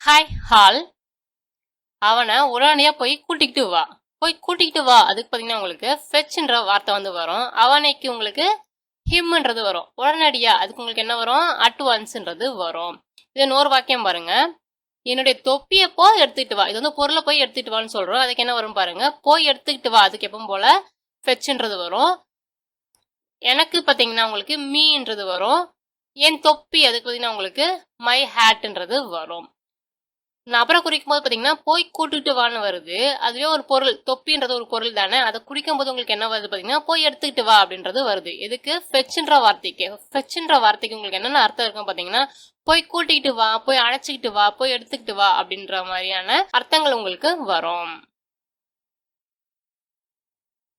Hi hall அவனை உடனடியா போய் கூட்டிக்கிட்டு வா. போய் கூட்டிக்கிட்டு வா அதுக்கு பார்த்தீங்கன்னா உங்களுக்கு ஃபெச்ன்ற வார்த்தை வந்து வரும். அவனைக்கு உங்களுக்கு ஹிம்ன்றது வரும். உடனடியா அதுக்கு உங்களுக்கு என்ன வரும்? அட் ஒன்ஸ்ன்றது வரும். இது இன்னொரு வாக்கியம் பாருங்க. என்னுடைய தொப்பியை போய் எடுத்துக்கிட்டு வா. இது வந்து பொருளை போய் எடுத்துக்கிட்டு வான்னு சொல்றோம். அதுக்கு என்ன வரும் பாருங்க. போய் எடுத்துக்கிட்டு வா அதுக்கு எப்பவும் போல ஃபெச்ன்றது வரும். எனக்கு பார்த்தீங்கன்னா உங்களுக்கு மீன்றது வரும். என் தொப்பி அதுக்கு பார்த்தீங்கன்னா உங்களுக்கு மை ஹேட்ன்றது வரும். நான் அப்புறம் குறிக்கும் போது பார்த்தீங்கன்னா போய் கூட்டிட்டு வான்னு வருது. அதுவே ஒரு பொருள், தொப்பின்றது ஒரு பொருள் தானே. அதை குறிக்கும் போது உங்களுக்கு என்ன வருது பார்த்தீங்கன்னா போய் எடுத்துக்கிட்டு வா அப்படின்றது வருது. எதுக்கு? ஃபெச்ன்ற வார்த்தைக்கு. ஃபெச்ன்ற வார்த்தைக்கு உங்களுக்கு என்னென்ன அர்த்தம் இருக்கும் பார்த்தீங்கன்னா போய் கூட்டிகிட்டு வா, போய் அழைச்சிக்கிட்டு வா, போய் எடுத்துக்கிட்டு வா அப்படின்ற மாதிரியான அர்த்தங்கள் உங்களுக்கு வரும்.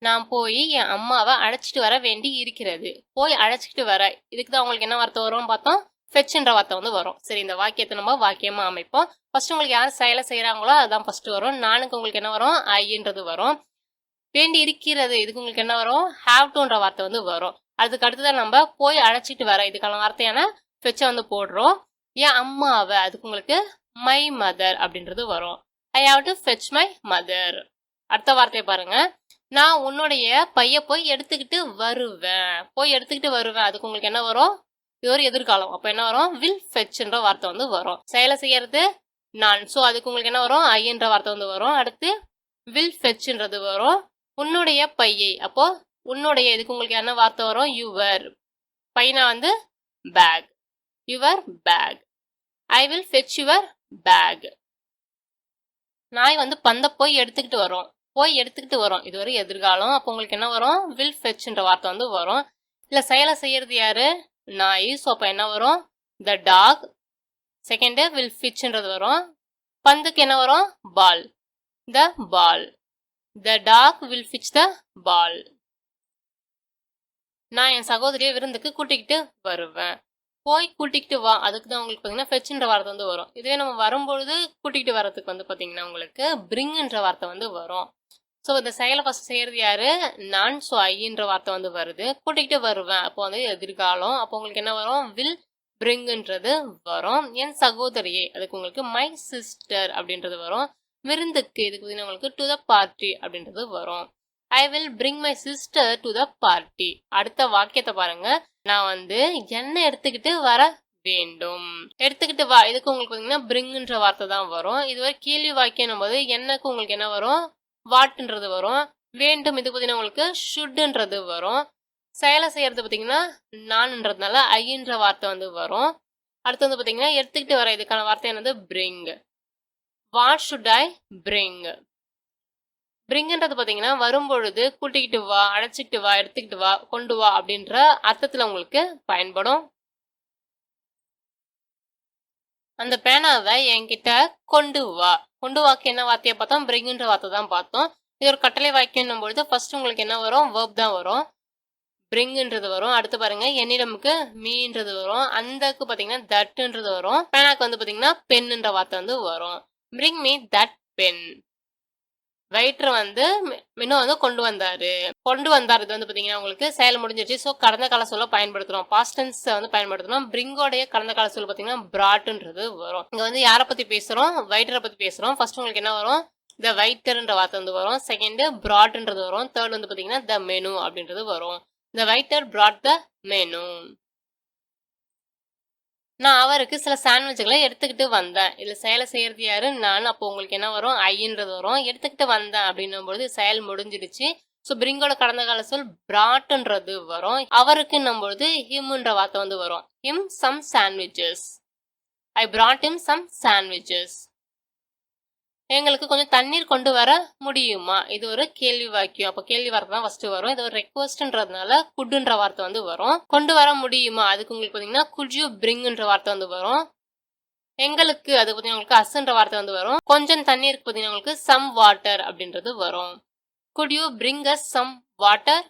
நான் போய் என் அம்மாவை அழைச்சிட்டு வர வேண்டி இருக்கிறது. போய் அழைச்சிக்கிட்டு வர, இதுக்கு தான் உங்களுக்கு என்ன வார்த்தை வரும் பார்த்தோம்? ஃபெச்ன்ற வார்த்தை வந்து வரும். சரி, இந்த வாக்கியத்தை நம்ம வாக்கியமா அமைப்போம். ஃபர்ஸ்ட் உங்களுக்கு யார் செயலை செய்யறாங்களோ அதுதான் ஃபர்ஸ்ட் வரும். நானுக்கு உங்களுக்கு என்ன வரும்? ஐன்றது வரும். வேண்டி இருக்கிறது, இதுக்கு உங்களுக்கு என்ன வரும்? ஹாவ் டுன்ற வார்த்தை வந்து வரும். அதுக்கு அடுத்ததான் நம்ம போய் அழைச்சிட்டு வர, இதுக்கான வார்த்தையான ஃபெச்சை வந்து போடுறோம். என் அம்மாவை, அதுக்கு உங்களுக்கு மை மதர் அப்படின்றது வரும். I have to fetch my mother. அடுத்த வார்த்தையை பாருங்க. நான் உன்னுடைய பைய போய் எடுத்துக்கிட்டு வருவேன். போய் எடுத்துக்கிட்டு வருவேன், அதுக்கு உங்களுக்கு என்ன வரும்? இது ஒரு எதிர்காலம். அப்ப என்ன வரும்? வில் ஃபெச்ன்ற வார்த்தை வந்து வரும். செயலை செய்யறது நான். ஸோ அதுக்கு உங்களுக்கு என்ன வரும்? ஐன்ற வார்த்தை வந்து வரும். அடுத்து வில் ஃபெச்ன்றது வரும். உன்னுடைய பையை, அப்போ உன்னுடைய, இதுக்கு உங்களுக்கு என்ன வார்த்தை வரும்? யுவர். பையனா வந்து bag. Your bag. I will fetch your bag. நாய் வந்து பந்தை போய் எடுத்துக்கிட்டு வரும். போய் எடுத்துக்கிட்டு வரும், இது ஒரு எதிர்காலம். அப்போ உங்களுக்கு என்ன வரும்? வில் ஃபெச்ன்ற வார்த்தை வந்து வரும். இல்லை செயலை செய்யறது யாரு? நாய். ஸோ அப்போ என்ன வரும்? த டாக். செகண்ட் வில் ஃபிட்ச்ன்றது வரும். பந்துக்கு என்ன வரும்? பால். த பால். த டாக் வில் ஃபிட்ச் த பால். நான் என் சகோதரியை விருந்துக்கு கூட்டிக்கிட்டு வருவேன். போய் கூட்டிகிட்டு வா, அதுக்கு தான் உங்களுக்கு பார்த்தீங்கன்னா ஃபெச்ன்ற வார்த்தை வந்து வரும். இதுவே நம்ம வரும்பொழுது கூட்டிகிட்டு வரதுக்கு வந்து பார்த்தீங்கன்னா உங்களுக்கு பிரிங்ன்ற வார்த்தை வந்து வரும். ஸோ இந்த செயலை ஃபர்ஸ்ட் செய்யறது யாரு? நான். ஸோ ஐன்ற வார்த்தை வந்து வருது. கூட்டிகிட்டு வருவேன், அப்போ வந்து எதிர்காலம். அப்போ உங்களுக்கு என்ன வரும்? வில் பிரிங்ன்றது வரும். என் சகோதரியை, அதுக்கு உங்களுக்கு மை சிஸ்டர் அப்படின்றது வரும். விருந்துக்கு, இதுக்கு பார்த்தீங்கன்னா உங்களுக்கு டு த பார்ட்டி அப்படின்றது வரும். I will bring my sister to the party. அடுத்த வாக்கியத்தை பாருங்க. நான் வந்து என்ன எடுத்துக்கிட்டு வர வேண்டும். எடுத்துக்கிட்டு வா, இதுக்கு உங்களுக்கு பார்த்தீங்கன்னா பிரிங்ன்ற வார்த்தை தான் வரும். இது ஒரு கேள்வி வாக்கியம் போது என்னக்கு உங்களுக்கு என்ன வரும்? வாட்ன்றது வரும். வேண்டும், இது பார்த்தீங்கன்னா உங்களுக்கு ஷுட்ன்றது வரும். செயலை செய்யறது பார்த்தீங்கன்னா நான்ன்றதுனால ஐன்ற வார்த்தை வந்து வரும். அடுத்து வந்து பார்த்தீங்கன்னா எடுத்துக்கிட்டு வர, இதுக்கான வார்த்தை என்னது? Bring. What should I bring? பிரிங்ன்றது பார்த்தீங்கன்னா வரும்பொழுது கூட்டிக்கிட்டு வா, அழைச்சிக்கிட்டு வா, எடுத்துக்கிட்டு வா, கொண்டு வா அப்படின்ற அர்த்தத்தில் உங்களுக்கு பயன்படும். அந்த பேனாவை என்கிட்ட கொண்டு வா. கொண்டு வாக்கு என்ன வார்த்தையை பார்த்தோம்? பிரிங்ன்ற வார்த்தை தான் பார்த்தோம். இது ஒரு கட்டளை வாக்கியம் பொழுது ஃபர்ஸ்ட் உங்களுக்கு என்ன வரும்? வேர்ப் தான் வரும். பிரிங்ன்றது வரும். அடுத்து பாருங்க, என்னிடமுக்கு மீன்றது வரும். அந்தக்கு பார்த்தீங்கன்னா தட்ன்றது வரும். பேனாக்கு வந்து பார்த்தீங்கன்னா பென்ன்ற வார்த்தை வந்து வரும். Bring me that pen. Waiter வந்து மெனு வந்து கொண்டு வந்தாரு. கொண்டு வந்தார், இது வந்து பார்த்தீங்கன்னா உங்களுக்கு செயல் முடிஞ்சிருச்சு. ஸோ கடந்த கால சொல்ல பயன்படுத்துறோம். பாஸ்ட் டென்ஸ் வந்து பயன்படுத்துறோம். பிரிங்கோடைய கடந்த கால சொல்ல பார்த்தீங்கன்னா பிராட்ன்றது வரும். இங்க வந்து யாரை பத்தி பேசுறோம்? வெயிட்டரை பத்தி பேசுறோம். ஃபர்ஸ்ட் உங்களுக்கு என்ன வரும்? த வெயிட்டர்ன்ற வார்த்தை வந்து வரும். செகண்ட் பிராட்ன்றது வரும். தேர்ட் வந்து பார்த்தீங்கன்னா த மெனு அப்படின்றது வரும். த வெயிட்டர் பிராட் த மெனு. நான் அவருக்கு சில சாண்ட்விச்களை எடுத்துக்கிட்டு வந்தேன். இதுல செயலை செய்யறது யாரு? நான். அப்போ உங்களுக்கு என்ன வரும்? ஐன்றது வரும். எடுத்துக்கிட்டு வந்தேன் அப்படின்னும் பொழுது செயல் முடிஞ்சிடுச்சு. ஸோ பிரிங்கோட கடந்த கால சொல் பிராட்ன்றது வரும். அவருக்குன்னும் பொழுது ஹிம்ன்ற வார்த்தை வந்து வரும். Him some sandwiches. I brought him some sandwiches. எங்களுக்கு கொஞ்சம் தண்ணீர் கொண்டு வர முடியுமா? இது ஒரு கேள்வி வாக்கியம். அப்போ கேள்வி வார்த்தை தான் ஃபர்ஸ்ட் வரும். இது ஒரு ரெக்வஸ்ட்ன்றதுனால குட்ன்ற வார்த்தை வந்து வரும். கொண்டு வர முடியுமா, அதுக்கு உங்களுக்கு பார்த்தீங்கன்னா குட் யூ பிரிங்ன்ற வார்த்தை வந்து வரும். எங்களுக்கு, அது பார்த்தீங்கன்னா உங்களுக்கு அஸ்ன்ற வார்த்தை வந்து வரும். கொஞ்சம் தண்ணீருக்கு பார்த்தீங்கன்னா உங்களுக்கு சம் வாட்டர் அப்படின்றது வரும். Could you bring us some water?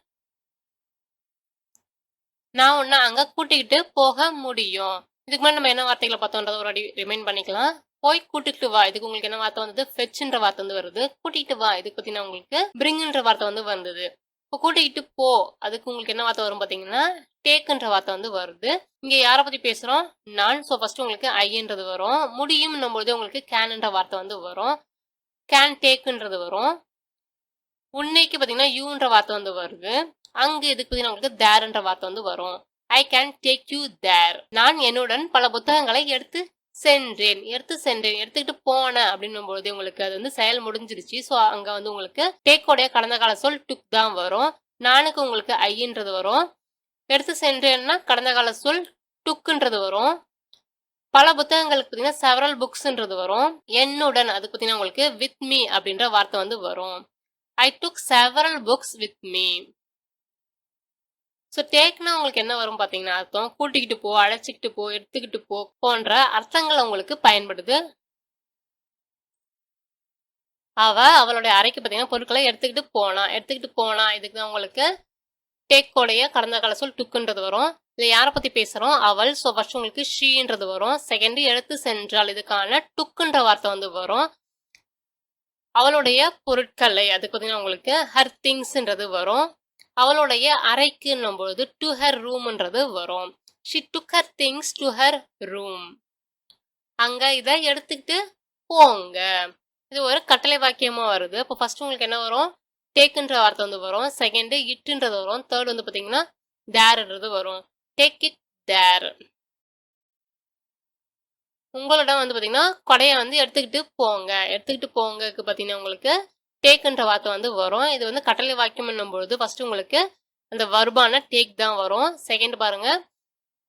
நான் உன்னை அங்க கூட்டிக்கிட்டு போக முடியும். இதுக்கு முன்னாடி நம்ம என்ன வார்த்தைகளை பார்த்தோன்றதை ஒரு அடி ரிமைண்ட் பண்ணிக்கலாம். போய் கூட்டிட்டு வா, இதுக்கு உங்களுக்கு என்ன வார்த்தை வந்தது? ஃபெச்ன்ற வார்த்தை வந்து வருது. கூட்டிட்டு வா, இதுக்கு பார்த்தீங்கன்னா உங்களுக்கு பிரிங்ன்ற வார்த்தை வந்து வந்தது. இப்போ கூட்டிக்கிட்டு போ அதுக்கு உங்களுக்கு என்ன வார்த்தை வரும் பார்த்தீங்கன்னா டேக்குன்ற வார்த்தை வந்து வருது. இங்க யாரை பத்தி பேசுறோம்? நான். ஸோ ஃபர்ஸ்ட் உங்களுக்கு ஐன்றது வரும். முடியும்னும் பொழுது உங்களுக்கு கேன்ன்ற வார்த்தை வந்து வரும். கேன் டேக்குன்றது வரும். உன்னைக்கு பார்த்தீங்கன்னா யூன்ற வார்த்தை வந்து வருது. அங்க இதுக்கு பார்த்தீங்கன்னா உங்களுக்கு தேர்ன்ற வார்த்தை வந்து வரும். I can take you there. நான் என்னுடன் பல புத்தகங்களை எடுத்து சென்றேன். எடுத்துக்கிட்டு போனேன் அப்படின்னும் பொழுது உங்களுக்கு அது வந்து செயல் முடிஞ்சிருச்சு. ஸோ அங்க வந்து உங்களுக்கு டேக்கோடைய கடந்த கால சொல் டுக் தான் வரும். நானுக்கு உங்களுக்கு ஐன்றது வரும். எடுத்து சென்றேன்னா கடந்த கால சொல் டுக்குன்றது வரும். பல புத்தகங்களுக்கு பார்த்தீங்கன்னா செவரல் புக்ஸ்ன்றது வரும். என்னுடன் அதுக்கு பார்த்தீங்கன்னா உங்களுக்கு வித் மீ அப்படின்ற வார்த்தை வந்து வரும். I took several books with me. So டேக்னா உங்களுக்கு என்ன வரும் பார்த்தீங்கன்னா அர்த்தம் கூட்டிக்கிட்டு போ, அழைச்சிக்கிட்டு போ, எடுத்துக்கிட்டு போ போன்ற அர்த்தங்கள் உங்களுக்கு பயன்படுது. அவளுடைய அறைக்கு பார்த்தீங்கன்னா பொருட்களை எடுத்துக்கிட்டு போனா இதுக்கு தான் உங்களுக்கு டேக்கோடைய கடந்த கால சொல் டுக்குன்றது வரும். இது யாரை பத்தி பேசுறோம்? அவள். ஸோ ஃபர்ஸ்ட் உங்களுக்கு ஷீன்றது வரும். செகண்ட் எடுத்து சென்றால் இதுக்கான டுக்குன்ற வார்த்தை வந்து வரும். அவளுடைய பொருட்களை அதுக்கு பார்த்தீங்கன்னா உங்களுக்கு ஹர் திங்ஸ்ன்றது வரும். அவளுடைய அறைக்குன்னும் பொழுது டு ஹர் ரூம்ன்றது வரும். She took her things to her room. அங்க இதை எடுத்துக்கிட்டு போங்க. இது ஒரு கட்டளை வாக்கியமா வருது. அப்போ ஃபர்ஸ்ட் உங்களுக்கு என்ன வரும்? டேக்குன்ற வார்த்தை வந்து வரும். செகண்ட் இட்டுன்றது வரும். தேர்ட் வந்து பார்த்தீங்கன்னா தேர்ன்றது வரும். டேக் இட் தேர். உங்களிடம் வந்து பார்த்தீங்கன்னா கொடையை வந்து எடுத்துக்கிட்டு போங்கக்கு பார்த்தீங்கன்னா உங்களுக்கு டேக்குன்ற வார்த்தை வந்து வரும். இது வந்து கட்டளை வாக்கியம் என்னும்பொழுது ஃபர்ஸ்ட் உங்களுக்கு அந்த வர்பான டேக் தான் வரும். செகண்ட் பாருங்க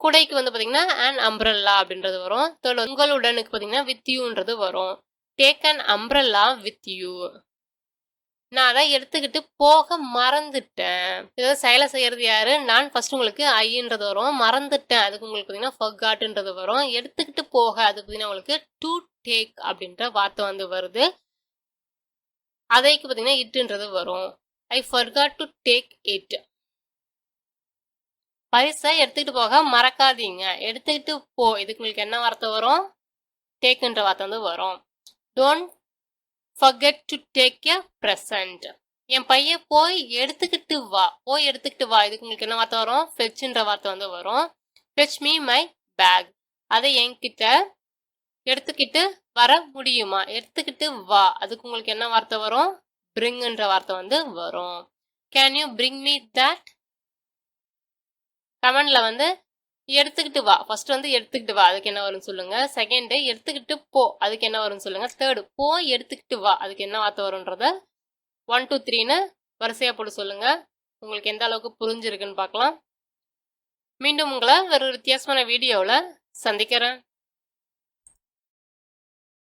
குடைக்கு வந்து பார்த்தீங்கன்னா அண்ட் அம்ப்ரெல்லா அப்படின்றது வரும். தேர்ட் உங்களுடனுக்கு பார்த்தீங்கன்னா வித் யூன்றது வரும். Take and umbrella with you. நான் அதை எடுத்துக்கிட்டு போக மறந்துட்டேன். ஏதாவது செயலை செய்யறது யாரு? நான். ஃபர்ஸ்ட் உங்களுக்கு ஐன்றது வரும். மறந்துட்டேன் அதுக்கு உங்களுக்கு பார்த்தீங்கன்னா ஃபர்காட்ன்றது வரும். எடுத்துக்கிட்டு போக அதுக்கு பார்த்தீங்கன்னா உங்களுக்கு டு டேக் அப்படின்ற வார்த்தை வந்து வருது. அதைக்கு பார்த்தீங்கன்னா இட்டுன்றது வரும். I forgot to take it. பரிசை எடுத்துக்கிட்டு போக மறக்காதீங்க. எடுத்துக்கிட்டு போ இதுக்கு உங்களுக்கு என்ன வார்த்தை வரும்? டேக்குன்ற வார்த்தை வந்து வரும். Don't forget to take a present. என் பையன் போய் எடுத்துக்கிட்டு வா. இதுக்கு உங்களுக்கு என்ன வார்த்தை வரும்? fetchன்ற வார்த்தை வந்து வரும். fetch me my bag. அதை என்கிட்ட எடுத்துக்கிட்டு வர முடியுமா? எடுத்துக்கிட்டு வா அதுக்கு உங்களுக்கு என்ன வார்த்தை வரும்? bringன்ற வார்த்தை வந்து வரும். can you bring me that? கமெண்ட்ல வந்து எடுத்துக்கிட்டு வா. ஃபர்ஸ்ட் வந்து எடுத்துக்கிட்டு வா அதுக்கு என்ன வரும்னு சொல்லுங்க. செகண்ட் எடுத்துக்கிட்டு போ அதுக்கு என்ன வரும்னு சொல்லுங்க. தேர்டு போய் எடுத்துக்கிட்டு வா அதுக்கு என்ன வார்த்தை வரும்ன்றத 1 2 3ன்னு வரிசையா போட்டு சொல்லுங்க. உங்களுக்கு எந்த அளவுக்கு புரிஞ்சிருக்குன்னு பார்க்கலாம். மீண்டும் உங்களை ஒரு வித்தியாசமான வீடியோவில் சந்திக்கிறேன்.